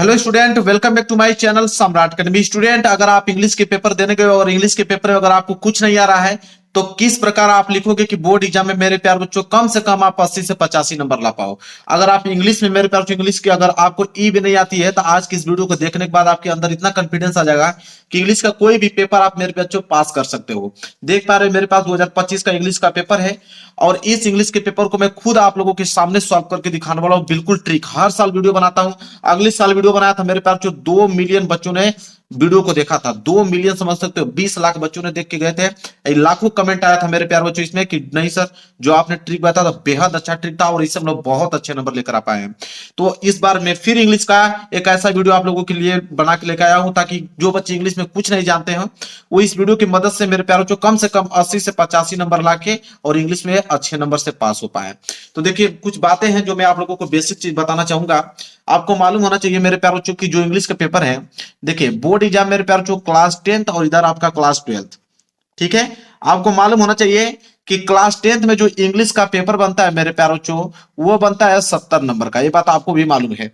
Hello student, welcome back to my channel Samrat Academy. Student, अगर आप English के paper देने गए और इंग्लिश के पेपर में अगर आपको कुछ नहीं आ रहा है तो किस प्रकार आप लिखोगे कि बोर्ड एग्जाम में मेरे प्यार बच्चों कम से कम आप 80 से 85 नंबर ला पाओ। अगर आप इंग्लिश में मेरे प्यार बच्चों इंग्लिश की अगर आपको ई भी नहीं आती है तो आज की इस वीडियो को देखने के बाद आपके अंदर इतना कॉन्फिडेंस आ जाएगा कि इंग्लिश का कोई भी पेपर आप मेरे बच्चों पास कर सकते हो। देख पा रहे हो मेरे पास 2025 का इंग्लिश का पेपर है और इस इंग्लिश के पेपर को मैं खुद आप लोगों के सामने सॉल्व करके दिखाने वाला हूं। बिल्कुल ट्रिक, हर साल वीडियो बनाता हूं। अगले साल वीडियो बनाया था मेरे पास जो 2 मिलियन बच्चों ने वीडियो को देखा था। 2 मिलियन समझ सकते हो, 20 लाख बच्चों ने देख के गए थे। लाखों कमेंट आया था मेरे प्यार बच्चों इसमें कि नहीं सर, जो आपने ट्रिक बताया था बेहद अच्छा ट्रिक था और इससे हम लोग बहुत अच्छे नंबर लेकर आ पाए हैं। तो इस बार मैं फिर इंग्लिश का एक ऐसा वीडियो आप लोगों के लिए बना के लेकर आया हूं ताकि जो बच्चे इंग्लिश में कुछ नहीं जानते हैं वो इस वीडियो की मदद से मेरे प्यारों कम से कम 80 से 85 नंबर लाके और इंग्लिश में अच्छे नंबर से पास हो पाए। तो देखिए कुछ बातें हैं जो मैं आप लोगों को बेसिक चीज बताना चाहूंगा। आपको मालूम होना चाहिए मेरे प्यारों की जो इंग्लिश का पेपर है, देखिए बोर्ड एग्जाम मेरे प्यारों क्लास 10th और इधर आपका क्लास 12th, ठीक है। आपको मालूम होना चाहिए कि क्लास 10th में जो इंग्लिश का पेपर बनता है मेरे प्यारों वो बनता है 70 नंबर का, ये बात आपको भी मालूम है।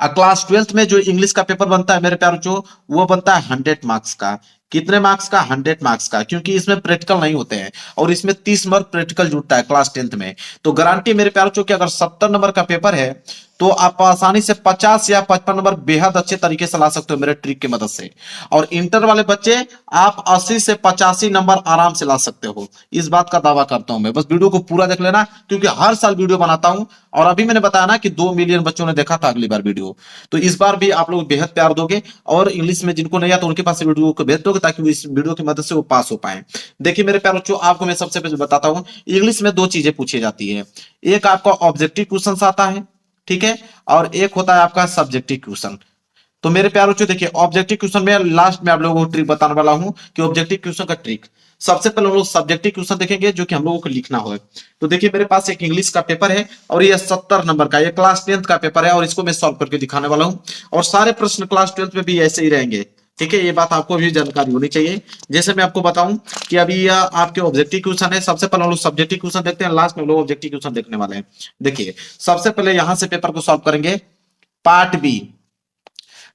क्लास 12th में जो इंग्लिश का पेपर बनता है मेरे प्यारों वो बनता है 100 मार्क्स का। कितने मार्क्स का? 100 मार्क्स का, क्योंकि इसमें प्रैक्टिकल नहीं होते हैं और इसमें 30 मार्क प्रैक्टिकल जुड़ता है क्लास 10th में। तो गारंटी मेरे प्यारों कि अगर 70 नंबर का पेपर है तो आप आसानी से 50 या 55 नंबर बेहद अच्छे तरीके से ला सकते हो मेरे ट्रिक की मदद से। और इंटर वाले बच्चे आप 80 से 85 नंबर आराम से ला सकते हो, इस बात का दावा करता हूं मैं। बस वीडियो को पूरा देख लेना, क्योंकि हर साल वीडियो बनाता हूं और अभी मैंने बताया ना कि 2 मिलियन बच्चों ने देखा था अगली बार वीडियो। तो इस बार भी आप लोग बेहद प्यार दोगे और इंग्लिश में जिनको नहीं आता उनके पास वीडियो को भेज दोगे ताकि वो इस वीडियो की मदद से वो पास हो पाए। देखिए मेरे प्यारे बच्चों, आपको मैं सबसे पहले बताता हूं इंग्लिश में 2 चीजें पूछी जाती है। एक आपका ऑब्जेक्टिव क्वेश्चन आता है, ठीक है, और एक होता है आपका सब्जेक्टिव क्वेश्चन। तो मेरे प्यारे बच्चों देखिए ऑब्जेक्टिव क्वेश्चन में लास्ट में आप लोगों को ट्रिक बताने वाला हूं कि ऑब्जेक्टिव क्वेश्चन का ट्रिक। सबसे पहले हम लोग सब्जेक्टिव क्वेश्चन देखेंगे जो कि हम लोगों को लिखना हो। तो देखिए मेरे पास एक इंग्लिश का पेपर है और ये 70 नंबर का, ये क्लास 10th का पेपर है और इसको मैं सॉल्व करके दिखाने वाला हूं। और सारे प्रश्न क्लास 12th में भी ऐसे ही रहेंगे, ठीक है। ये बात आपको भी जानकारी होनी चाहिए। जैसे मैं आपको बताऊं कि अभी यह आपके ऑब्जेक्टिव क्वेश्चन है। सबसे पहले हम लोग सब्जेक्टिव क्वेश्चन देखते हैं, लास्ट में लोग ऑब्जेक्टिव क्वेश्चन देखने वाले हैं। देखिए सबसे पहले यहां से पेपर को सॉल्व करेंगे। पार्ट बी,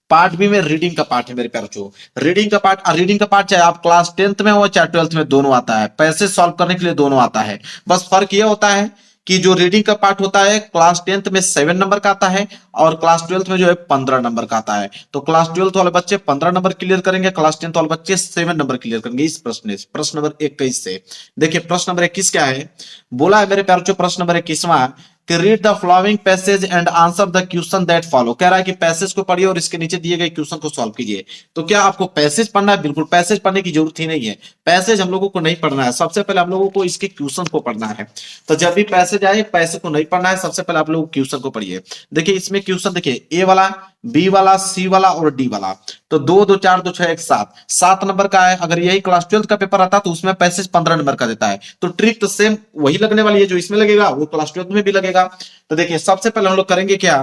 पार्ट बी में रीडिंग का पार्ट है मेरे प्यारे बच्चों। रीडिंग का पार्ट चाहे आप क्लास 10th में हो चाहे 12th में, दोनों आता है। पैसे सॉल्व करने के लिए दोनों आता है। बस फर्क ये होता है कि जो रीडिंग का पार्ट होता है क्लास 10th में 7 नंबर का आता है और क्लास 12th में जो है 15 नंबर का आता है। तो क्लास 12th वाले बच्चे 15 नंबर क्लियर करेंगे, क्लास 10th वाले बच्चे 7 नंबर क्लियर करेंगे इस प्रश्न से। प्रश्न नंबर 21 से देखिए, प्रश्न नंबर 21 क्या है, बोला है मेरे प्यारे बच्चों प्रश्न नंबर 21वां कि read the following passage and answer the question that follow. कह रहा है कि पैसेज को पढ़िए और इसके नीचे दिए गए क्वेश्चन को सॉल्व कीजिए। तो क्या आपको पैसेज पढ़ना है? बिल्कुल पैसेज पढ़ने की जरूरत ही नहीं है। पैसेज हम लोगों को नहीं पढ़ना है, सबसे पहले हम लोगों को इसके क्वेश्चन को पढ़ना है। तो जब भी पैसेज आए पैसे को नहीं पढ़ना है, सबसे पहले आप लोग क्वेश्चन को पढ़िए। देखिए इसमें क्वेश्चन देखिए, ए वाला, बी वाला, सी वाला और डी वाला। तो 2 2 4 2 6 1 7 नंबर का है। अगर यही क्लास 12th का पेपर आता तो उसमें पैसेज 15 नंबर का देता है। तो ट्रिक तो सेम वही लगने वाली है, जो इसमें लगेगा वो क्लास 12th में भी लगेगा। तो देखिए सबसे पहले हम लोग करेंगे क्या,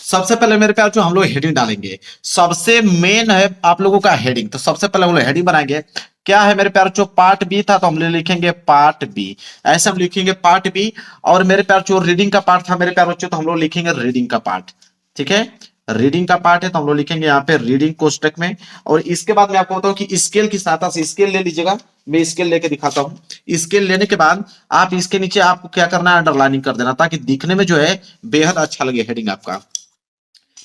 सबसे पहले मेरे प्यार जो हम लोग हेडिंग डालेंगे। सबसे मेन है आप लोगों का हेडिंग। तो सबसे पहले हम लोग हेडिंग बनाएंगे। क्या है मेरे प्यार जो पार्ट बी था तो हम लोग लिखेंगे पार्ट बी, ऐसे हम लिखेंगे पार्ट बी। और मेरे प्यार जो रीडिंग का पार्ट था मेरे प्यार बच्चों तो हम लोग लिखेंगे रीडिंग का पार्ट, ठीक है। रीडिंग का पार्ट है तो हम लोग लिखेंगे यहाँ पे रीडिंग कोष्टक में। और इसके बाद मैं आपको बताऊं कि स्केल की सहायता से, स्केल ले लीजिएगा, मैं स्केल लेके दिखाता हूं। स्केल लेने के बाद आप इसके नीचे आपको क्या करना है, अंडरलाइनिंग कर देना ताकि दिखने में जो है बेहद अच्छा लगे हेडिंग आपका।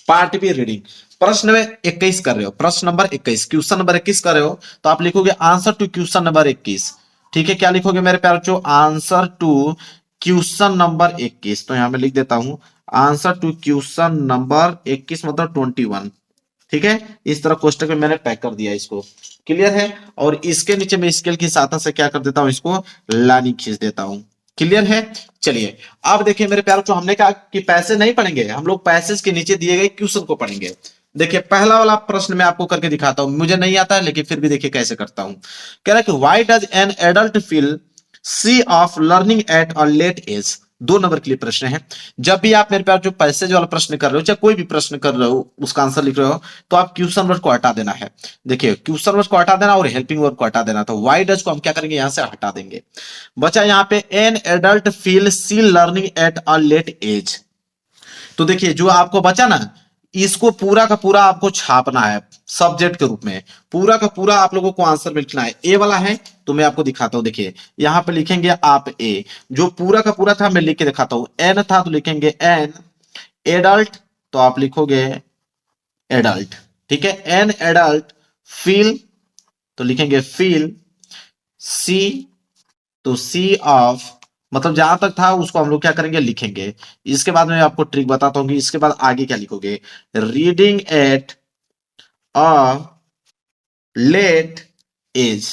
पार्ट बी रीडिंग, प्रश्न में 21 कर रहे हो, प्रश्न नंबर 21, क्वेश्चन नंबर 21 कर रहे हो तो आप लिखोगे आंसर टू क्वेश्चन नंबर 21, ठीक है। क्या लिखोगे मेरे प्यारे बच्चों, आंसर टू क्वेश्चन नंबर 21। तो यहां मैं लिख देता हूं आंसर टू क्वेश्चन नंबर 21 मतलब 21, ठीक है। इस तरह कोष्टक में मैंने पैक कर दिया इसको, क्लियर है। और इसके नीचे मैं स्केल की सहायता से क्या कर देता हूं, इसको लाइन खींच देता हूं, क्लियर है। चलिए अब देखिए मेरे प्यारों जो हमने कहा कि पैसे नहीं पढ़ेंगे, हम लोग पैसेज के नीचे दिए गए क्वेश्चन को पढ़ेंगे। देखिए पहला वाला प्रश्न मैं आपको करके दिखाता हूं, मुझे नहीं आता है लेकिन फिर भी देखिए कैसे करता हूं। कह रहा है कि why does an adult feel shy of learning at a late age. 2 number के लिए प्रश्न है। जब भी आप मेरे प्यार जो पैसेज वाला प्रश्न कर रहे हो चाहे कोई भी प्रश्न कर रहे हो उसका आंसर लिख रहे हो तो आप क्वेश्चन वर्ड को हटा देना है। देखिए क्वेश्चन वर्ड को हटा देना और हेल्पिंग वर्ड को हटा देना। तो व्हाई डज को हम क्या करेंगे, यहां से हटा देंगे। बचा यहाँ पे an adult feel shy learning at a late age. तो देखिए जो आपको बचा ना इसको पूरा का पूरा आपको छापना है सब्जेक्ट के रूप में, पूरा का पूरा आप लोगों को आंसर में लिखना है। ए वाला है तो मैं आपको दिखाता हूं, देखिए यहां पे लिखेंगे आप ए, जो पूरा का पूरा था मैं लिख के दिखाता हूं। एन था तो लिखेंगे एन, एडल्ट तो आप लिखोगे एडल्ट, ठीक है। एन एडल्ट, फील तो लिखेंगे फील, सी तो सी ऑफ, मतलब जहां तक था उसको हम लोग क्या करेंगे लिखेंगे। इसके बाद मैं आपको ट्रिक बताता हूं कि इसके बाद आगे क्या लिखोगे। Reading at a late age,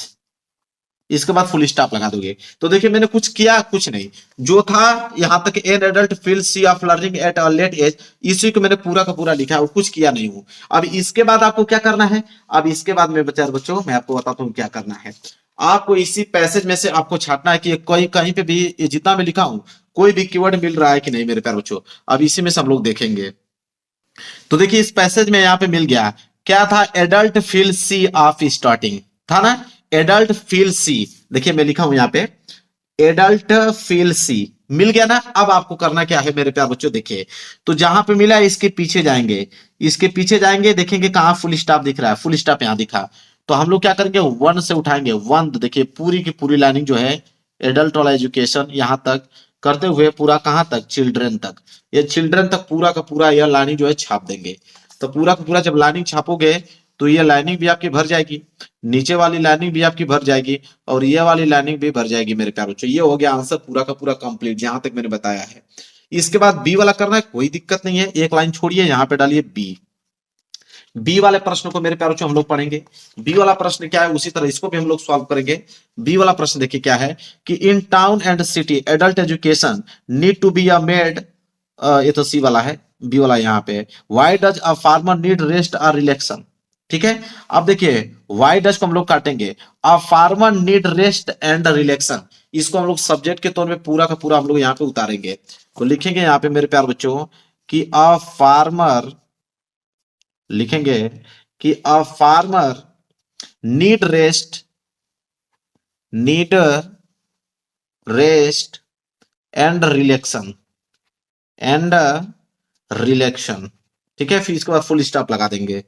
इसके बाद फुल स्टॉप लगा दोगे। तो देखिए मैंने कुछ किया कुछ नहीं, जो था यहां तक an adult feel shy of learning at a late age, इसी को मैंने पूरा का पूरा लिखा है और कुछ किया नहीं हूं। अब इसके बाद आपको क्या करना है, अब इसके बाद में बच्चों मैं आपको बताता हूं क्या करना है। आपको इसी पैसेज में से आपको छाटना है कि कोई कहीं पे भी ये जितना मैं लिखा हूं कोई भी कीवर्ड मिल रहा है कि नहीं मेरे प्यारे बच्चों। अब इसी में से हम लोग देखेंगे। तो देखिए इस पैसेज में यहां पे मिल गया, क्या था, adult feel shy of starting था ना, एडल्ट फील सी, देखिए मैं लिखा हूं यहां पे एडल्ट फील सी, मिल गया ना। अब आपको करना क्या है मेरे प्यारे बच्चों, देखिए तो जहां पे मिला है इसके पीछे जाएंगे, इसके पीछे जाएंगे, देखेंगे कहां फुल स्टॉप दिख रहा है, फुल स्टॉप यहां दिखा, तो हम लोग क्या करेंगे वन से उठाएंगे। वन देखिए पूरी की पूरी लाइनिंग जो है एडल्ट वाला एजुकेशन यहां तक करते हुए पूरा कहां तक, चिल्ड्रन तक, ये चिल्ड्रन तक पूरा का पूरा यह लाइनिंग जो है छाप देंगे। तो पूरा का पूरा जब लाइनिंग छापोगे तो ये लाइनिंग भी आपकी भर जाएगी, नीचे वाली लाइनिंग भी आपकी भर जाएगी और ये वाली लाइनिंग भी भर जाएगी मेरे प्यारे बच्चों। ये हो गया आंसर पूरा का पूरा कंप्लीट जहां तक मैंने बताया है। इसके बाद बी वाला करना है, कोई दिक्कत नहीं है, एक लाइन छोड़िए यहां पे डालिए बी। बी वाले प्रश्न को मेरे प्यारे बच्चों हम लोग पढ़ेंगे। बी वाला प्रश्न क्या है उसी तरह इसको भी हम लोग सॉल्व करेंगे। बी वाला प्रश्न देखिए क्या है कि in town and city adult education need to be a made, ये तो सी वाला है, बी वाला यहाँ पे why does a farmer need rest और रिलैक्सन, ठीक है। अब देखिए व्हाई डज को हम लोग काटेंगे, अ farmer need rest and relaxin, इसको हम लोग सब्जेक्ट के तौर पे पूरा का पूरा हम लोग यहाँ पे उतारेंगे। तो लिखेंगे यहाँ पे मेरे प्यारे बच्चों कि अ फार्मर, लिखेंगे कि अ farmer need rest, need rest and relaxin, and रिलैक्शन, ठीक है। फिर इसके बाद फुल स्टॉप लगा देंगे।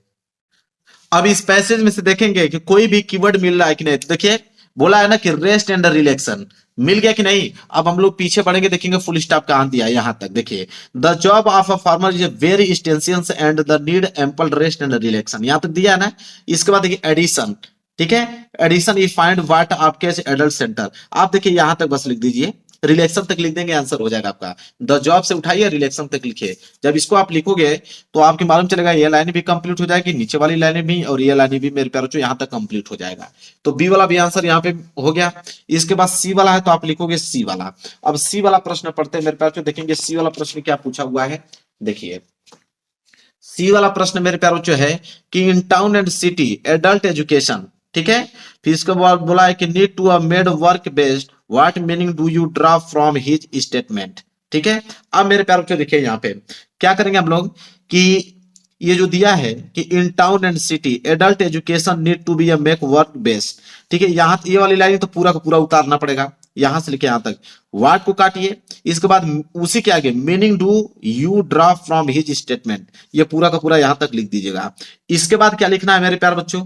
अब इस पैसेज में से देखेंगे कि कोई भी कीवर्ड मिल रहा है कि नहीं, तो देखिए बोला है ना कि रेस्ट एंड रिलैक्शन, मिल गया कि नहीं। अब हम लोग पीछे बढ़ेंगे देखेंगे फुल स्टॉप कहां दिया है, यहां तक देखिए the job of a farmer is very extensive and the need ample rest and रिलैक्शन, यहां तक दिया है ना। इसके बाद देखिए एडिशन, ठीक है, एडिशन ई फाइंड व्हाट आपके एडल्ट सेंटर, आप देखिए यहां तक बस लिख दीजिए, रिलेक्शन तक लिख देंगे आंसर हो जाएगा आपका। द जॉब से उठाइए रिलेक्शन तक लिखिए, जब इसको आप लिखोगे तो आपकी मालूम चलेगा ये लाइन भी कंप्लीट हो जाएगी, नीचे वाली लाइन भी और ये लाइन भी मेरे प्यारे बच्चों यहाँ तक कंप्लीट हो जाएगा। तो बी वाला भी आंसर यहाँ पे हो गया। इसके बाद सी वाला है तो आप लिखोगे सी वाला। अब सी वाला प्रश्न पढ़ते हैं मेरे प्यारे बच्चों, देखेंगे सी वाला प्रश्न क्या पूछा हुआ है। देखिए सी वाला प्रश्न मेरे प्यारे बच्चों है कि in town and city adult education, ठीक है। फिर इसके बाद बोला है कि need to a made work based, what meaning do you draw from his statement, ठीक है। अब मेरे प्यारे बच्चों देखिए यहाँ पे क्या करेंगे हम लोग कि ये जो दिया है कि in town and city adult education need to be a make work based, ठीक है। यहां ये वाली लाइन तो पूरा का पूरा उतारना पड़ेगा, यहां से लेके यहां तक वाट को काटिए। इसके बाद उसी के आगे meaning do you draw from his statement, ये पूरा का पूरा यहां तक लिख दीजिएगा। इसके बाद क्या लिखना है मेरे प्यारे बच्चों,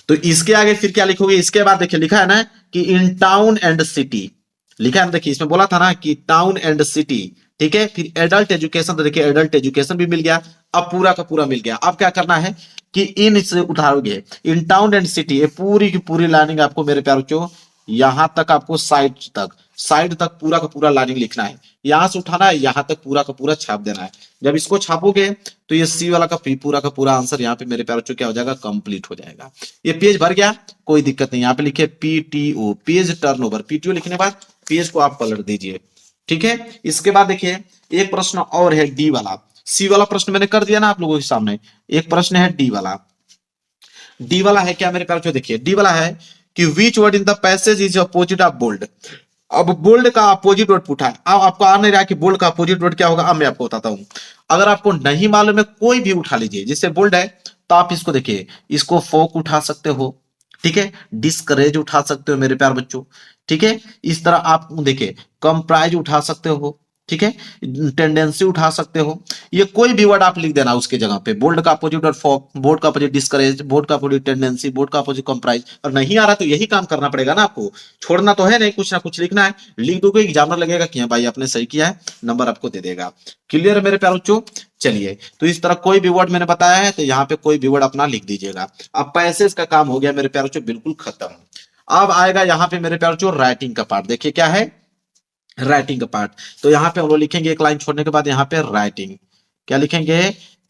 तो इसके आगे फिर क्या लिखोगे, इसके बाद देखिए लिखा है ना कि इन टाउन एंड सिटी, लिखा है ना, देखिए इसमें बोला था ना कि टाउन एंड सिटी, ठीक है। फिर एडल्ट एजुकेशन, तो देखिए एडल्ट एजुकेशन भी मिल गया, अब पूरा का पूरा मिल गया। अब क्या करना है कि इन से उठाओगे, इन टाउन एंड सिटी, ये पूरी की पूरी लाइनिंग आपको मेरे प्यारे बच्चों यहां तक, आपको साइड तक पूरा का पूरा लाइनिंग लिखना है, यहां से उठाना है यहां तक पूरा का पूरा छाप देना है। जब इसको छापोगे तो ये सी वाला का पूरा का पूरा आंसर यहाँ पे मेरे प्यारे बच्चों क्या हो जाएगा, कंप्लीट हो जाएगा। ये पेज भर गया, कोई दिक्कत नहीं, यहाँ पे लिखे पीटीओ, पेज टर्नओवर, पीटीओ लिखने के बाद पेज को आप पलट दीजिए, ठीक है। इसके बाद देखिए एक प्रश्न और है डी वाला, सी वाला प्रश्न मैंने कर दिया ना आप लोगों के सामने, एक प्रश्न है डी वाला। डी वाला है क्या मेरे प्यारे बच्चों, देखिए डी वाला है कि which word in the passage is opposite of bold. अब बोल्ड का अपोजिट वर्ड पूछा है, अब आपको आ नहीं रहा कि बोल्ड का अपोजिट वर्ड क्या होगा, अब मैं आपको बताता हूं। अगर आपको नहीं मालूम है कोई भी उठा लीजिए, जिससे बोल्ड है तो आप इसको देखिए, इसको फोक उठा सकते हो, ठीक है, डिस्करेज उठा सकते हो मेरे प्यार बच्चों, ठीक है। इस तरह आप देखिए कंप्राइज उठा सकते हो, ठीक है, टेंडेंसी उठा सकते हो, ये कोई भी वर्ड आप लिख देना उसके जगह पे। बोल्ड का अपोजिट और फॉक, बोर्ड का अपोजिट डिस्करेज, बोर्ड का अपोजिट टेंडेंसी, बोर्ड का अपोजिट कंप्राइज। और नहीं आ रहा तो यही काम करना पड़ेगा ना आपको, छोड़ना तो है नहीं, कुछ ना कुछ लिखना है। लिख दोगे एग्जामिनर लगेगा कि हाँ भाई आपने सही किया है, नंबर आपको दे देगा। क्लियर है मेरे प्यारे बच्चों? चलिए, तो इस तरह कोई भी वर्ड मैंने बताया है तो यहाँ पे कोई भी वर्ड अपना लिख दीजिएगा। अब पैसेज का काम हो गया मेरे प्यारे बच्चों बिल्कुल खत्म। अब आएगा यहाँ पे मेरे प्यारे बच्चों राइटिंग का पार्ट। देखिए क्या है राइटिंग का पार्ट। तो यहाँ पे हम लोग लिखेंगे एक लाइन छोड़ने के बाद यहाँ पे राइटिंग, क्या लिखेंगे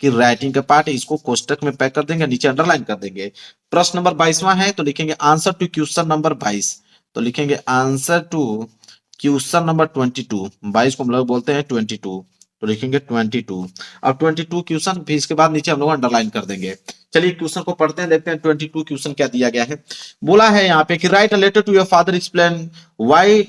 कि राइटिंग का पार्ट, इसको कोष्टक में पैक कर देंगे, नीचे अंडरलाइन कर देंगे। प्रश्न नंबर 22वां है तो लिखेंगे आंसर टू क्वेश्चन नंबर 22। तो लिखेंगे आंसर टू क्वेश्चन नंबर 22, 22 को हम लोग बोलते हैं 22, तो लिखेंगे 22। अब 22 क्वेश्चन, फिर इसके बाद नीचे हम लोग अंडरलाइन कर देंगे। चलिए क्वेश्चन को पढ़ते हैं, देखते हैं 22 क्वेश्चन क्या दिया गया है। बोला है यहाँ पे कि write a letter to your father explain why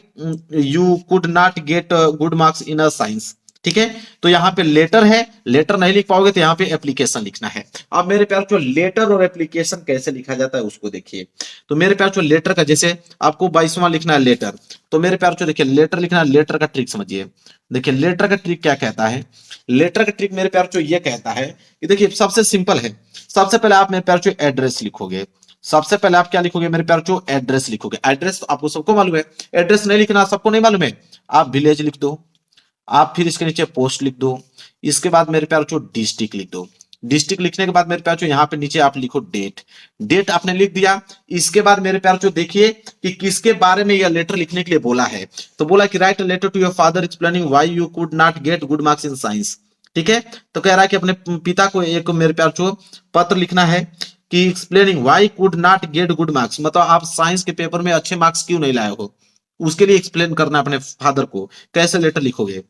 you could not get good marks in a science. ठीक है, तो यहाँ पे लेटर है, लेटर नहीं लिख पाओगे तो यहाँ पे एप्लीकेशन लिखना है। अब मेरे प्यार जो लेटर और एप्लीकेशन कैसे लिखा जाता है उसको देखिए। तो मेरे प्यार जो लेटर का, जैसे आपको 22वां लिखना है लेटर, तो मेरे प्यार जो देखिए लेटर लिखना है, लेटर का ट्रिक समझिए। देखिए लेटर का ट्रिक क्या कहता है, लेटर का ट्रिक मेरे प्यार जो ये कहता है कि देखिए सबसे सिंपल है। सबसे पहले आप मेरे प्यार जो एड्रेस लिखोगे, सबसे पहले आप क्या लिखोगे मेरे प्यार जो एड्रेस लिखोगे। एड्रेस तो आपको सबको मालूम है, एड्रेस नहीं लिखना सबको नहीं मालूम है, आप विलेज लिख दो, आप फिर इसके नीचे पोस्ट लिख दो, इसके बाद मेरे प्यार जो डिस्ट्रिक्ट लिख दो। डिस्ट्रिक्ट लिखने के बाद मेरे प्यार जो यहाँ पे नीचे आप लिखो डेट, डेट आपने लिख दिया। इसके बाद मेरे प्यार जो देखिए कि किसके बारे में यह लेटर लिखने के लिए बोला है। तो बोला कि write a letter to your father explaining why you could not get good marks in science. ठीक है, तो कह रहा है कि अपने पिता को एक मेरे प्यार जो पत्र लिखना है कि explaining why could not get good marks, मतलब आप साइंस के पेपर में अच्छे मार्क्स क्यों नहीं लाए हो, उसके लिए एक्सप्लेन करना अपने फादर को। कैसे लेटर लिखोगे,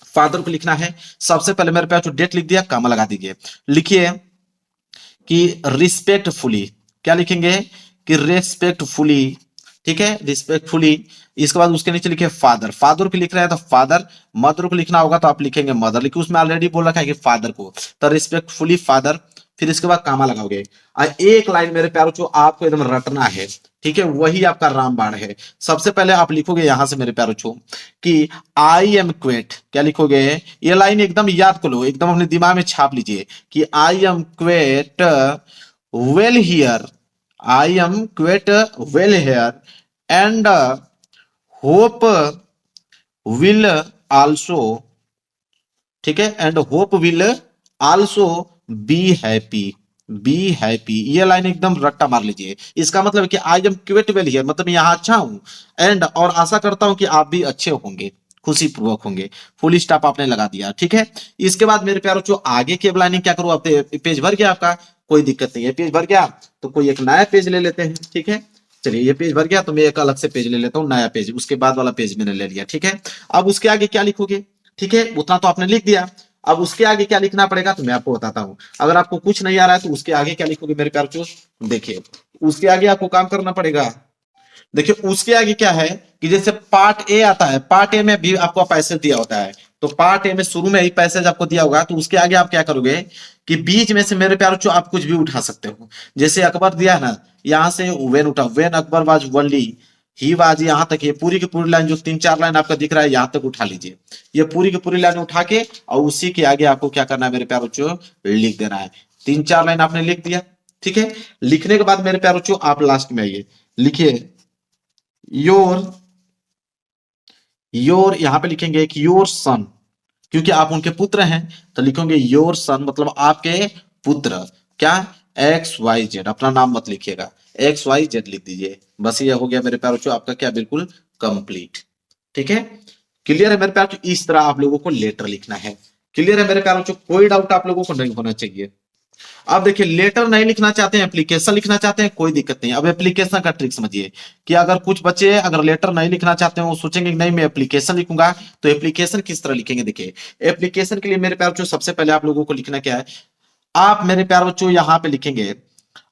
फादर को लिखना है। सबसे पहले मेरे पास जो डेट लिख दिया, कामा लगा दीजिए। लिखिए कि रिस्पेक्टफुली, क्या लिखेंगे कि रेस्पेक्टफुली। ठीक है, रिस्पेक्टफुली। इसके बाद उसके नीचे लिखे फादर, फादर को लिख रहे हैं तो फादर, मदर को लिखना होगा तो आप लिखेंगे मदर, लेकिन उसमें ऑलरेडी बोल रखा है कि फादर को, तो रिस्पेक्टफुली फादर। फिर इसके बाद कामा लगाओगे और एक लाइन मेरे प्यारों जो आपको एकदम रटना है। ठीक है, वही आपका रामबाण है। सबसे पहले आप लिखोगे यहां से मेरे प्यारों छो कि आई एम क्वेट, क्या लिखोगे, ये लाइन एकदम याद कर लो, एकदम अपने दिमाग में छाप लीजिए कि I am quite well here, I am quite well here and hope will also, ठीक है, and hope will also be happy, be happy. ये लाइन एकदम रट्टा मार लीजिए। इसका मतलब कि I am quite well here, मतलब यहाँ अच्छा हूं, एंड और आशा करता हूं कि आप भी अच्छे होंगे, खुशी पूर्वक होंगे। फुल स्टॉप आपने लगा दिया। ठीक है, इसके बाद मेरे प्यारों जो आगे की लाइनिंग क्या करूं, आप पेज भर गया आपका, कोई दिक्कत नहीं है, पेज भर गया तो कोई एक नया पेज ले लेते हैं। ठीक है, चलिए ये पेज भर गया तो मैं एक अलग से पेज ले लेता हूँ, नया पेज, उसके बाद वाला पेज मैंने ले लिया। ठीक है, अब उसके आगे क्या लिखोगे, ठीक है, उतना तो आपने लिख दिया। अब उसके आगे क्या लिखना पड़ेगा तो मैं आपको बताता हूं। अगर आपको कुछ नहीं आ रहा है तो उसके आगे क्या लिखोगे मेरे प्यार चो, देखिए उसके आगे आपको काम करना पड़ेगा। देखिए उसके आगे क्या है कि जैसे पार्ट ए आता है, पार्ट ए में भी आपको पैसेज दिया होता है, तो पार्ट ए में शुरू में ही पैसेज आपको दिया होगा, तो उसके आगे आप क्या करोगे कि बीच में से मेरे प्यारों चो आप कुछ भी उठा सकते हो। जैसे अकबर दिया है ना, यहां से वेन उठा, वेन अकबर वाज ओनली ही बाजी, यहां तक ये पूरी की पूरी लाइन जो 3-4 लाइन आपका दिख रहा है यहां तक उठा लीजिए। ये पूरी की पूरी लाइन उठा के और उसी के आगे आपको क्या करना है मेरे प्यारों चो, लिख देना है। 3-4 लाइन आपने लिख दिया। ठीक है, लिखने के बाद मेरे प्यारों चो आप लास्ट में आइए, लिखिए योर, योर यहां पे लिखेंगे कि योर सन, क्योंकि आप उनके पुत्र हैं तो लिखेंगे योर सन, मतलब आपके पुत्र। क्या, एक्स वाई जेड, अपना नाम मत लिखिएगा, एक्स वाई जेड लिख दीजिए। बस ये हो गया मेरे प्यारों चो आपका क्या, बिल्कुल कंप्लीट। ठीक है, क्लियर है मेरे प्यारों चो, इस तरह आप लोगों को लेटर लिखना है। क्लियर है मेरे प्यारों चो, कोई डाउट आप लोगों को नहीं होना चाहिए। अब देखिए लेटर नहीं लिखना चाहते हैं, एप्लीकेशन लिखना चाहते हैं, कोई दिक्कत नहीं। अब एप्लीकेशन का ट्रिक समझिए कि अगर कुछ बच्चे अगर लेटर नहीं लिखना चाहते हैं, वो सोचेंगे कि नहीं मैं एप्लीकेशन लिखूंगा, तो एप्लीकेशन किस तरह लिखेंगे। देखिए एप्लीकेशन के लिए मेरे प्यार बच्चों सबसे पहले आप लोगों को लिखना क्या है, आप मेरे प्यार बच्चों यहाँ पे लिखेंगे,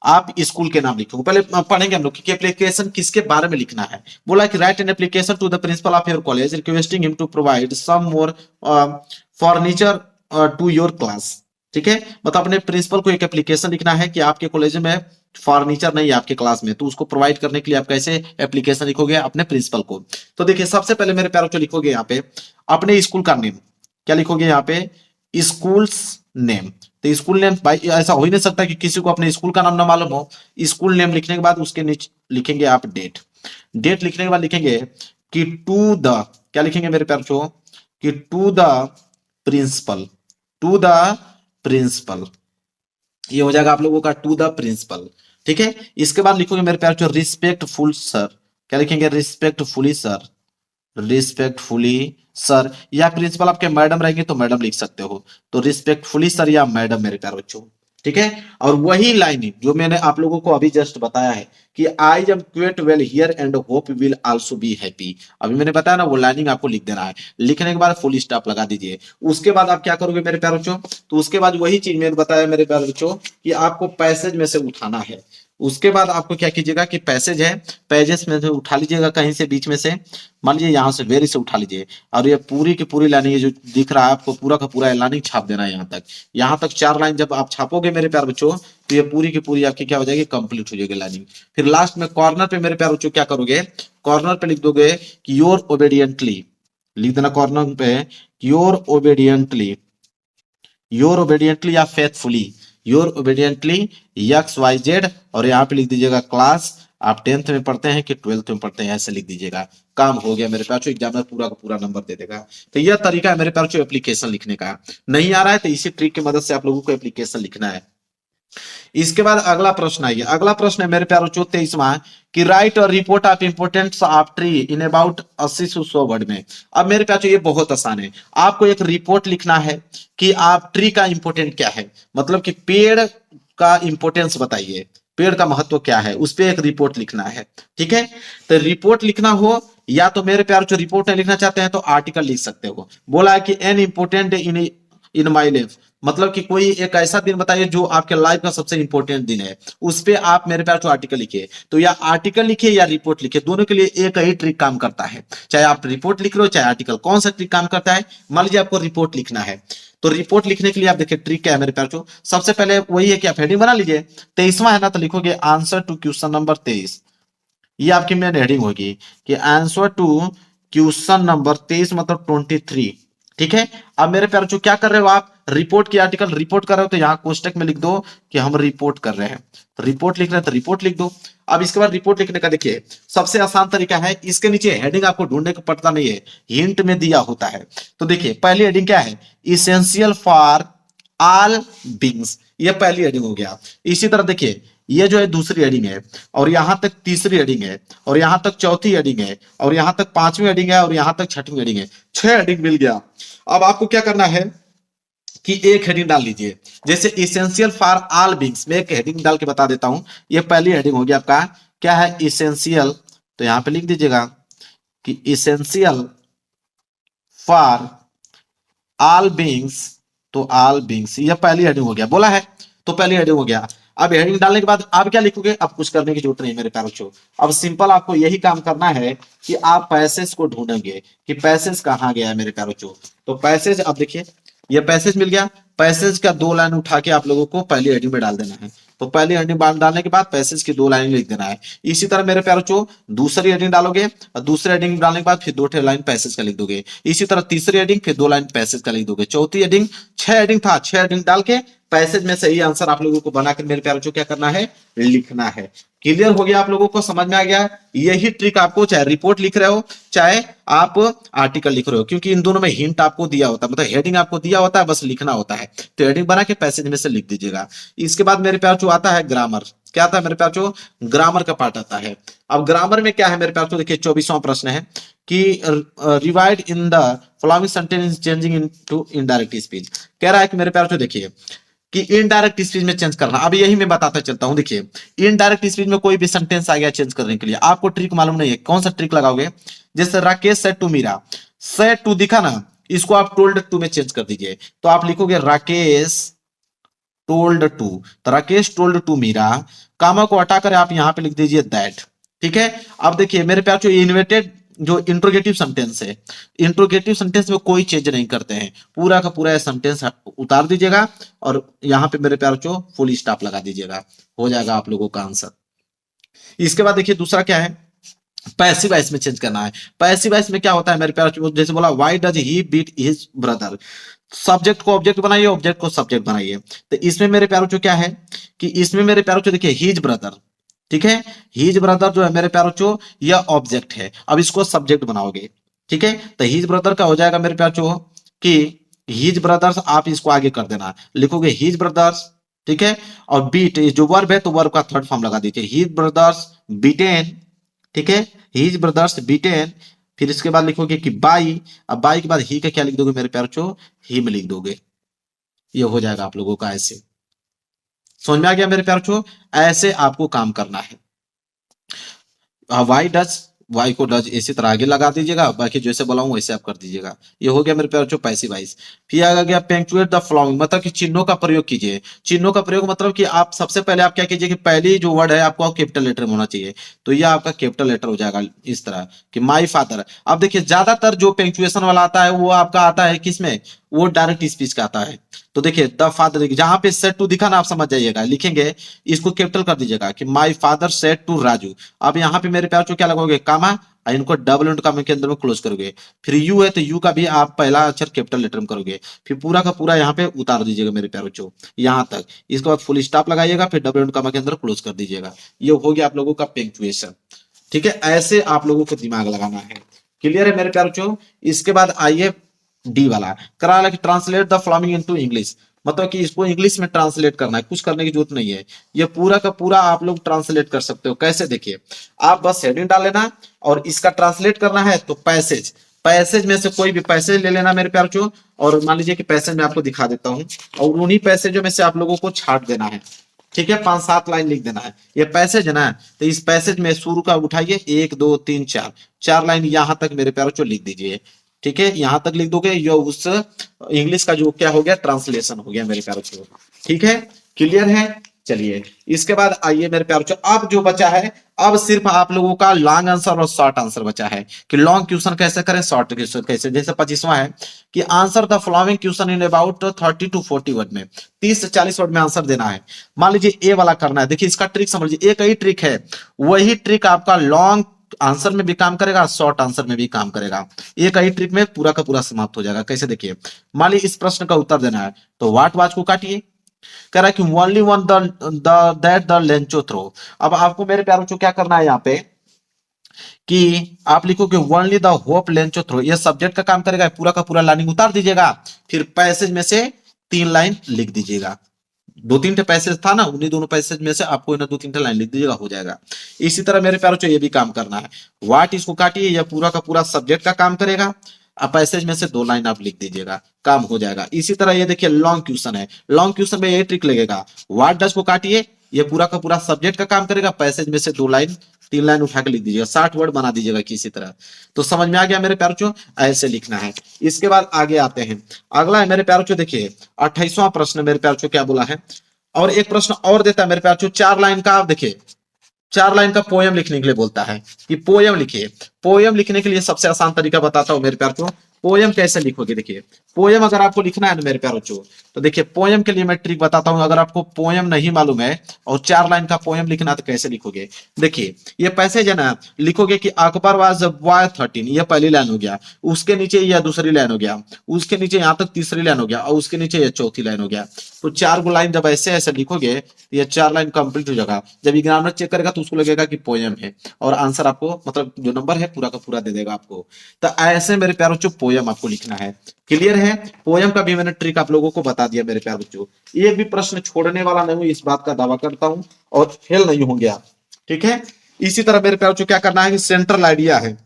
आप स्कूल के नाम लिखोगे। पहले पढ़ेंगे हम लोग कि एप्लीकेशन किसके बारे में लिखना है। बोला कि write an application to the principal of your college requesting him to provide some more furniture to your class. ठीक है, मतलब अपने प्रिंसिपल को एक एप्लीकेशन लिखना है कि आपके कॉलेज में फर्नीचर नहीं है आपके क्लास में, तो उसको प्रोवाइड करने के लिए आप कैसे एप्लीकेशन लिखोगे अपने प्रिंसिपल को। तो देखिए सबसे पहले मेरे प्यारों, जो लिखोगे यहाँ पे अपने स्कूल का नेम, क्या लिखोगे यहाँ पे, स्कूल्स नेम। तो स्कूल नेम भाई ऐसा हो ही नहीं सकता कि किसी को अपने स्कूल का नाम ना मालूम हो। स्कूल नेम लिखने के बाद उसके नीचे लिखेंगे आप डेट। डेट लिखने के बाद लिखेंगे कि टू द, क्या लिखेंगे मेरे प्यारों, कि to the principal, to the principal, ये हो जाएगा आप लोगों का टू द प्रिंसिपल। ठीक है, इसके बाद लिखोगे मेरे प्यार, रिस्पेक्टफुल सर, क्या लिखेंगे, रिस्पेक्टफुली सर, रिस्पेक्टफुली सर, या प्रिंसिपल आपके मैडम रहेंगे तो मैडम लिख सकते हो, तो रिस्पेक्टफुली सर या मैडम मेरे प्यार बच्चों। ठीक है, और वही लाइन जो मैंने आप लोगों को अभी जस्ट बताया है कि I am quite well here and hope will also be happy, अभी मैंने बताया ना, वो लाइनिंग आपको लिख देना है। लिखने के बाद फुल स्टॉप लगा दीजिए। उसके बाद आप क्या करोगे मेरे प्यारे बच्चों, तो उसके बाद वही चीज मैंने बताया मेरे प्यारे बच्चों कि आपको पैसेज में से उठाना है। उसके बाद आपको क्या कीजिएगा कि पैसेज है, पेजेस में से उठा लीजिएगा कहीं से बीच में से, मान लीजिए यहाँ से वेरी से उठा लीजिए, और ये पूरी की पूरी लाइन, ये जो दिख रहा है आपको पूरा का पूरा लाइनिंग छाप देना है यहाँ तक। यहाँ तक 4 लाइन जब आप छापोगे मेरे प्यार बच्चों, तो ये पूरी की पूरी आपकी क्या हो जाएगी, कंप्लीट हो जाएगी लाइनिंग। फिर लास्ट में कॉर्नर पे मेरे प्यार बच्चों क्या करोगे, कॉर्नर पे लिख दोगे कि योर ओबेडियंटली, लिख देना कॉर्नर पे योर ओबेडियंटली, योर ओबेडियंटली या faithfully, your obediently X Y Z, और यहाँ पे लिख दीजिएगा क्लास, आप 10th में पढ़ते हैं कि 12th में पढ़ते हैं, ऐसे लिख दीजिएगा। काम हो गया मेरे प्यार, एग्जामिनर पूरा का पूरा नंबर दे देगा। तो यह तरीका है मेरे प्यार एप्लीकेशन लिखने का। नहीं आ रहा है तो इसी ट्रिक की मदद से आप लोगों को एप्लीकेशन लिखना है। इसके बाद अगला प्रश्न आइए, अगला प्रश्न है मेरे प्यारों 23वां, कि राइट और report of importance of tree in about 80 से 100 वर्ड में। अब मेरे प्यारों ये बहुत आसान है, आपको एक रिपोर्ट लिखना है कि आप ट्री का इंपोर्टेंट क्या है, मतलब कि पेड़ का इंपोर्टेंस बताइए, पेड़ का महत्व क्या है, उस पर एक रिपोर्ट लिखना है। ठीक है, तो रिपोर्ट लिखना हो, या तो मेरे प्यार जो रिपोर्ट नहीं लिखना चाहते हैं तो आर्टिकल लिख सकते हो। बोला है कि an important in my life, मतलब कि कोई एक ऐसा दिन बताइए जो आपके लाइफ का सबसे इंपॉर्टेंट दिन है, उस पे आप मेरे प्यार आर्टिकल लिखिए। तो या आर्टिकल लिखिए या रिपोर्ट लिखिए, दोनों के लिए एक ही ट्रिक काम करता है, चाहे आप रिपोर्ट लिख रहे हो चाहे आर्टिकल, कौन सा ट्रिक काम करता है। मान लीजिए आपको रिपोर्ट लिखना है, तो रिपोर्ट लिखने के लिए आप देखिए ट्रिक क्या है मेरे प्यार, सबसे पहले वही है कि आप हेडिंग बना लीजिए। 23वां है ना, तो लिखोगे आंसर टू क्वेश्चन नंबर 23, ये आपकी मेन हेडिंग होगी कि आंसर टू क्वेश्चन नंबर 23 मतलब 23। ठीक है, अब मेरे प्यारे क्या कर रहे हो आप, रिपोर्ट की आर्टिकल रिपोर्ट कर रहे हो, तो यहाँ कोष्टक में लिख दो कि हम रिपोर्ट कर रहे हैं, तो रिपोर्ट लिख रहे हैं तो रिपोर्ट लिख दो। अब इसके बाद रिपोर्ट लिखने का देखिए सबसे आसान तरीका है, इसके नीचे हेडिंग आपको ढूंढने का पड़ता नहीं है, हिंट में दिया होता है। तो देखिए पहली हेडिंग क्या है, इसेंशियल फॉर ऑल बीइंग्स, ये पहली हेडिंग हो गया। इसी तरह देखिए ये जो है दूसरी हेडिंग है, और यहां तक तीसरी हेडिंग है, और यहां तक चौथी हेडिंग है, और यहां तक 5वीं हेडिंग है, और यहां तक 6वीं हेडिंग है, 6 हेडिंग मिल गया। अब आपको क्या करना है कि एक हेडिंग डाल लीजिए, जैसे इसेंशियल फॉर ऑल बीइंग्स, मैं एक हेडिंग डाल के बता देता हूं। ये पहली हेडिंग होगी आपका, क्या है, इसेंशियल, तो यहां पे लिख दीजिएगा कि इसेंशियल फॉर ऑल बीइंग्स, तो ऑल बीइंग्स ये पहली हेडिंग हो गया, बोला है तो पहली हेडिंग हो गया। अब हेडिंग डालने के बाद आप क्या लिखोगे, अब कुछ करने की जरूरत नहीं मेरे प्यारे बच्चों, अब सिंपल आपको यही काम करना है कि आप पैसेज को ढूंढेंगे कि पैसेज कहां गया है मेरे प्यारे बच्चों। तो पैसेज, अब देखिए ये पैसेज मिल गया, पैसेज का 2 लाइन उठा के आप लोगों को पहली हेडिंग में डाल देना है। तो पहली हेडिंग डालने के बाद पैसेज की 2 लाइन लिख देना है। इसी तरह मेरे प्यारे बच्चों दूसरी हेडिंग डालोगे, और दूसरी हेडिंग डालने के बाद फिर 2 लाइन पैसेज का लिख दोगे। इसी तरह तीसरी हेडिंग, फिर 2 लाइन पैसेज का लिख दोगे। चौथी हेडिंग, 6 हेडिंग था, 6 हेडिंग डाल के पैसेज में सही आंसर आप लोगों को बनाकर मेरे प्यारे बच्चों क्या करना है, लिखना है। क्लियर हो गया आप लोगों को, समझ में आ गया। यही ट्रिक आपको चाहे रिपोर्ट लिख रहे हो चाहे आप आर्टिकल लिख रहे हो, क्योंकि इन दोनों में हिंट आपको दिया होता है, मतलब हेडिंग आपको दिया होता है, बस लिखना होता है। तो हेडिंग बना के पैसेज में से लिख दीजिएगा। इसके बाद मेरे प्यार आता है ग्रामर, क्या आता है मेरे प्यार, ग्रामर का पार्ट आता है। अब ग्रामर में क्या है मेरे प्यार, देखिए 24वां प्रश्न है कि rewrite in the following sentence changing into indirect speech. कह रहा है कि मेरे प्यार देखिए कि इनडायरेक्ट स्पीच में चेंज करना। अब यही मैं बताता चलता हूं, देखिए इनडायरेक्ट स्पीच में कोई भी सेंटेंस आ गया चेंज करने के लिए आपको ट्रिक मालूम नहीं है, कौन सा ट्रिक लगाओगे, जैसे Rakesh said to Meera, said to दिखा ना, इसको आप टोल्ड टू में चेंज कर दीजिए, तो आप लिखोगे राकेश टोल्ड टू, तो राकेश टोल्ड टू मीरा, कामा को हटाकर आप यहां पे लिख दीजिए दैट। ठीक है, अब देखिए मेरे प्यार इन्वर्टेड जो इंट्रोगेटिव सेंटेंस है, इंट्रोगेटिव सेंटेंस में कोई चेंज नहीं करते हैं, पूरा का पूरा सेंटेंस उतार दीजिएगा और यहाँ पे मेरे प्यार बच्चों फुल स्टॉप लगा दीजिएगा, हो जाएगा आप लोगों का आंसर। इसके बाद देखिए दूसरा क्या है, पैसिव वॉइस में चेंज करना है। पैसिव वॉइस में क्या होता है मेरे प्यार बच्चों, जैसे बोला why does he beat his brother, subject को ऑब्जेक्ट बनाइए, ऑब्जेक्ट को सब्जेक्ट बनाइए। तो इसमें मेरे प्यार बच्चों क्या है कि इसमें मेरे प्यार बच्चों देखिए हिज ब्रदर, ठीक है, हिज ब्रदर जो है मेरे प्यार बच्चों यह ऑब्जेक्ट है, अब इसको सब्जेक्ट बनाओगे, ठीक है। तो हिज ब्रदर का हो जाएगा मेरे प्यार बच्चों कि हिज ब्रदर्स, आप इसको आगे कर देना, लिखोगे हिज ब्रदर्स, ठीक है। और बीट जो वर्ब है तो वर्ब का थर्ड फॉर्म लगा दीजिए, हिज ब्रदर्स बीटेन, ठीक है, हिज ब्रदर्स बीटेन। फिर इसके बाद लिखोगे कि बाई, अब बाई के बाद ही का क्या लिख दोगे मेरे प्यार बच्चों, ही में लिख दोगे, ये हो जाएगा आप लोगों का ऐसे। समझ में आ गया मेरे प्यार बच्चों, ऐसे आपको काम करना है। वाई डज, वाई को डज इसी तरह आगे लगा दीजिएगा, बाकी जैसे बोला हूं वैसे आप कर दीजिएगा, ये हो गया मेरे प्यार बच्चों पैसिव वॉइस। फिर आ गया पंक्चुएट द फॉलोइंग, मतलब कि चिन्हों का प्रयोग कीजिए। चिन्हों का प्रयोग मतलब कि आप सबसे पहले आप क्या कीजिए कि पहली जो वर्ड है आपको कैपिटल लेटर में होना चाहिए, तो ये आपका कैपिटल लेटर हो जाएगा इस तरह कि माई फादर। अब देखिए ज्यादातर जो पंक्चुएशन वाला आता है वो आपका आता है किसमें, वो डायरेक्ट स्पीच का आता है। तो देखिए द फादर, जहां पे सेड टू दिखा ना आप समझ जाइएगा, लिखेंगे इसको कैपिटल कर दीजिएगा कि my father said to Raju. अब यहाँ पे मेरे प्यार बच्चों क्या लगाओगे, कामा, इनको डबल इंटू कामा के अंदर में क्लोज करोगे। फिर यू है तो यू का भी आप पहला अक्षर कैपिटल लेटर में करोगे, फिर पूरा का पूरा यहाँ पे उतार दीजिएगा मेरे प्यार बच्चों यहाँ तक। इसके बाद फुल स्टॉप लगाइएगा, फिर डबल इंटू कामा के अंदर क्लोज कर दीजिएगा। ये हो गया आप लोगों का पंक्चुएशन, ठीक है। ऐसे आप लोगों को दिमाग लगाना है, क्लियर है मेरे प्यार बच्चों। इसके बाद आइए डी वाला, करा कि translate the following into English, मतलब कि इसको इंग्लिश में ट्रांसलेट करना है, कुछ करने की जरूरत नहीं है, ये पूरा का पूरा आप लोग ट्रांसलेट कर सकते हो। कैसे, देखिए आप बस हेडिंग डाल लेना और इसका ट्रांसलेट करना है तो पैसेज, पैसेज में से कोई भी पैसेज ले लेना मेरे प्यार बच्चों, और मान लीजिए कि पैसेज में आपको दिखा देता हूं, और उन्हीं पैसेजों में से आप लोगों को छाट देना है, ठीक है। 5-7 लाइन लिख देना है, ये पैसेज है ना, तो इस पैसेज में शुरू का उठाइए 1 2 3 4, 4 लाइन यहां तक मेरे प्यार बच्चों लिख दीजिए, ठीक है। यहां तक लिख दोगे, ये उस इंग्लिश का जो क्या हो गया, ट्रांसलेशन हो गया मेरे प्यार बच्चों, ठीक है, क्लियर है। चलिए इसके बाद आइए मेरे प्यार बच्चों, अब जो बचा है, अब सिर्फ आप लोगों का लॉन्ग आंसर और शॉर्ट आंसर बचा है कि लॉन्ग क्वेश्चन कैसे करें, शॉर्ट क्वेश्चन कैसे। जैसे 25वां है कि answer the following question in about 30 to 40 word में, 30 से 40 वर्ड में आंसर देना है। मान लीजिए ए वाला करना है, देखिए इसका ट्रिक समझ लीजिए, एक ही ट्रिक है, वही ट्रिक आपका लॉन्ग आंसर में भी काम करेगा, शॉर्ट आंसर में भी काम करेगा, एक ही ट्रिक में पूरा का पूरा समाप्त हो जाएगा। कैसे, देखिए मान लीजिए इस प्रश्न का उत्तर देना है, तो वाट वाच को काटिए, कह रहा है कि only one that the Lencho throw. अब आपको मेरे प्यारों को क्या करना है यहाँ पे कि आप लिखोगे only the hope Lencho throw, ये सब्जेक्ट का काम करेगा, पूरा का पूरा लाइनिंग उतार दीजिएगा, फिर पैसेज में से 3 लाइन लिख दीजिएगा। 2-3 पैसेज था ना, उन्हीं दोनों पैसेज में से आपको ना 2-3 लाइन लिख दीजिएगा, हो जाएगा। इसी तरह मेरे प्यारों ये भी काम करना है, वाट इसको काटिए, यह पूरा का पूरा सब्जेक्ट का काम करेगा, अब पैसेज में से 2 लाइन आप लिख दीजिएगा, काम हो जाएगा। इसी तरह ये देखिए लॉन्ग क्वेश्चन है, लॉन्ग क्वेश्चन में ये ट्रिक लगेगा, वाट डज को काटिए, ये पूरा का पूरा सब्जेक्ट का काम करेगा, पैसेज में से 2 लाइन 3 लाइन उठा के लिख दीजिएगा, 60 वर्ड बना दीजिएगा किसी तरह। तो समझ में आ गया मेरे प्यारों बच्चों, ऐसे लिखना है। इसके बाद आगे आते हैं, अगला है मेरे प्यारों बच्चों, देखिए 28वां प्रश्न मेरे प्यारों बच्चों क्या बोला है, और एक प्रश्न और देता है मेरे प्यारों बच्चों, 4 लाइन का, देखिए 4 लाइन का पोयम लिखने के लिए बोलता है कि पोयम लिखिए। पोयम लिखने के लिए सबसे आसान तरीका बताता हूं मेरे प्यार बच्चों, पोयम कैसे लिखोगे। देखिए पोयम अगर आपको लिखना है ना मेरे प्यार बच्चों, तो देखिए पोयम के लिए मैं ट्रिक बताता हूं, अगर आपको पोयम नहीं मालूम है और 4 लाइन का पोयम लिखना है तो कैसे लिखोगे। देखिए ये पैसेज है ना, लिखोगे कि अकबर वाज बॉय 13, ये पहली लाइन हो गया, उसके नीचे यह दूसरी लाइन हो गया, उसके नीचे यहां तक तीसरी लाइन हो गया, और उसके नीचे यह चौथी लाइन हो गया। तो 4 गो लाइन जब ऐसे ऐसे लिखोगे, ये 4 लाइन कंप्लीट हो जाएगा। जब एग्जामिनर चेक करेगा तो उसको लगेगा कि पोयम है, और आंसर आपको मतलब जो नंबर है पूरा का पूरा दे देगा आपको। तो ऐसे मेरे प्यार बच्चों पोयम आपको लिखना है, क्लियर है। पोयम का भी मैंने ट्रिक आप लोगों को बता दिया मेरे प्यार बच्चों, एक भी प्रश्न छोड़ने वाला नहीं हूं, इस बात का दावा करता हूं, और फेल नहीं होंगे आप, ठीक है। इसी तरह मेरे प्यार बच्चों क्या करना है कि सेंट्रल आइडिया है,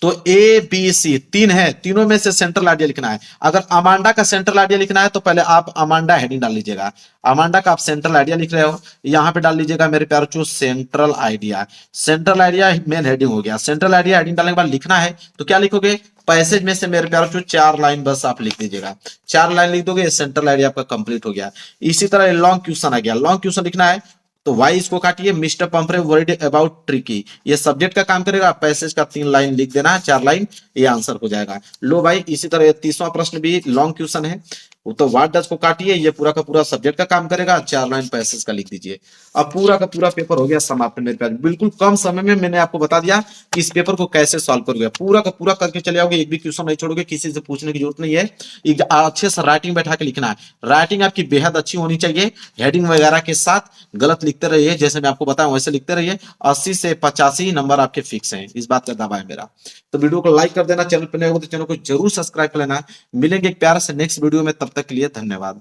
तो ए बी सी 3 है, तीनों में से सेंट्रल आइडिया लिखना है। अगर अमांडा का सेंट्रल आइडिया लिखना है तो पहले आप अमांडा हेडिंग डाल लीजिएगा, अमांडा का आप सेंट्रल आइडिया लिख रहे हो, यहां पे डाल लीजिएगा मेरे प्यार बच्चों central idea. Central idea main heading हो गया, सेंट्रल आइडिया हेडिंग डालने के बाद लिखना है तो क्या लिखोगे, पैसेज में से मेरे प्यार बच्चों 4 लाइन बस आप लिख दीजिएगा, 4 लाइन लिख दोगे, सेंट्रल आइडिया आपका कंप्लीट हो गया। इसी तरह लॉन्ग क्वेश्चन आ गया, लॉन्ग क्वेश्चन लिखना है, तो वाई इसको काटिए, मिस्टर पंपरे वरीड अबाउट ट्रिकी, ये सब्जेक्ट का काम करेगा, पैसेज का 3 लाइन लिख देना है, 4 लाइन, ये आंसर हो जाएगा। लो भाई इसी तरह 30वां प्रश्न भी लॉन्ग क्वेश्चन है, वो तो व्हाट डज को काटिए, ये पूरा का पूरा सब्जेक्ट का काम करेगा, 4 लाइन पैसेज का लिख दीजिए। अब पूरा का पूरा पेपर हो गया समाप्त मेरे प्यारे। बिल्कुल कम समय में मैंने आपको बता दिया कि इस पेपर को कैसे सॉल्व करोगे, पूरा का पूरा करके चले आओगे, एक भी क्वेश्चन नहीं छोड़ोगे, किसी से पूछने की जरूरत नहीं है, एक अच्छे से राइटिंग बैठा के लिखना है। राइटिंग आपकी बेहद अच्छी होनी चाहिए, हेडिंग वगैरह के साथ गलत लिखते रहिए, जैसे मैं आपको बताऊं वैसे लिखते रहिए। 80 से 85 नंबर आपके फिक्स हैं, इस बात का दावा है मेरा। तो वीडियो को लाइक कर देना, चैनल पर नए हो तो चैनल को जरूर सब्सक्राइब कर लेना। मिलेंगे एक प्यारे से नेक्स्ट वीडियो में, तब तक के लिए धन्यवाद।